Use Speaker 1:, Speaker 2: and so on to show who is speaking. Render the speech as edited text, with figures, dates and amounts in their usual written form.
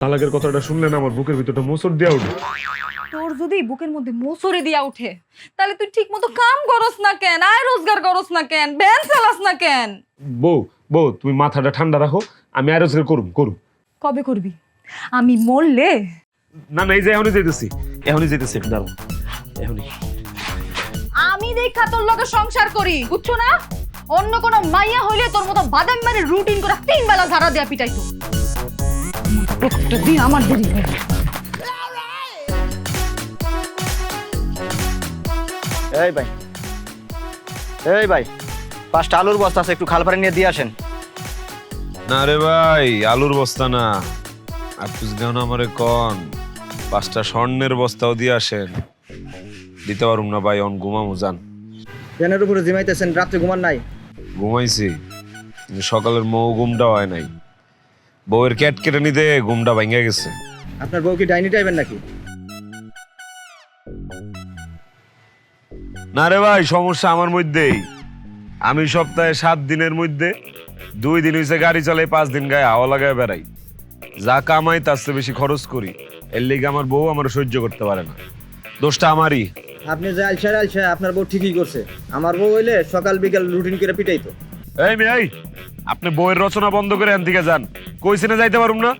Speaker 1: তালাকের কথাটা শুনলে না আমার বুকের ভিতরটা মোচড় দিয়া উঠে।
Speaker 2: তোর যদি বুকের মধ্যে মোসরে দিয়া উঠে তাহলে তুই ঠিক মতো কাম করস না কেন, আয় রোজগার করস না কেন, ব্যান চালাস না কেন?
Speaker 1: বউ বউ তুমি মাথাটা ঠান্ডা রাখো, আমি আর রোজগার করুম।
Speaker 2: কবে করবি? আমি মরলে?
Speaker 1: না না, এই যে এখনই যেতেছি দাঁড়াও, এখনই।
Speaker 2: আমি দেখা তোর লগে সংসার করি, বুঝছো না? অন্য কোন মাইয়া হইলে তোর মতো বাদাম মারে রুটিন করে 3 বেলা ঝাড়া দেয়া পিটাইতো। একটা দিন আমার দেরি হয়।
Speaker 3: এই ভাই 5টা আলুর বস্তা আছে, একটু খাল পাড়ে নিয়ে দিয়ে আসেন।
Speaker 4: না রে ভাই, আলুর বস্তা না, আপনি কেন আমারে কন 5টা স্বর্ণের বস্তাও দিয়ে আসেন। দিতে পারুম না ভাই, অন ঘুমামু যান।
Speaker 3: ফ্যানের উপরে জিমাইতেছেন, রাত্রে ঘুমান নাই?
Speaker 4: ঘুমাইছি, কিন্তু সকালের ঘুমটা হয় নাই। বউয়ের ক্যাট কেটে নিতে ঘুমটা ভেঙে গেছে।
Speaker 3: আপনার বউ কি ডাইনি টাইপের নাকি?
Speaker 4: না রে ভাই, সমস্যা আমার মধ্যেই। আমি সপ্তাহে 7 দিনের মধ্যে 2 দিন হইছে গাড়ি চালাই, 5 দিন গায়ে হাওয়া লাগায় বেড়াই। যা কামাই তার চেয়ে বেশি খরচ করি, এর লিগে আমার বউ আমার সহ্য করতে পারে না। দোষটা আমারই।
Speaker 3: আপনি যে আলসা আপনার বউ ঠিকই করছে। আমার বউ হইলে সকাল বিকাল রুটিন করে পিটাইতো।
Speaker 4: এই মেয়ে, আপনি বইয়ের রচনা বন্ধ করে এখান থেকে যান। কইছি না যাইতে পারুম না?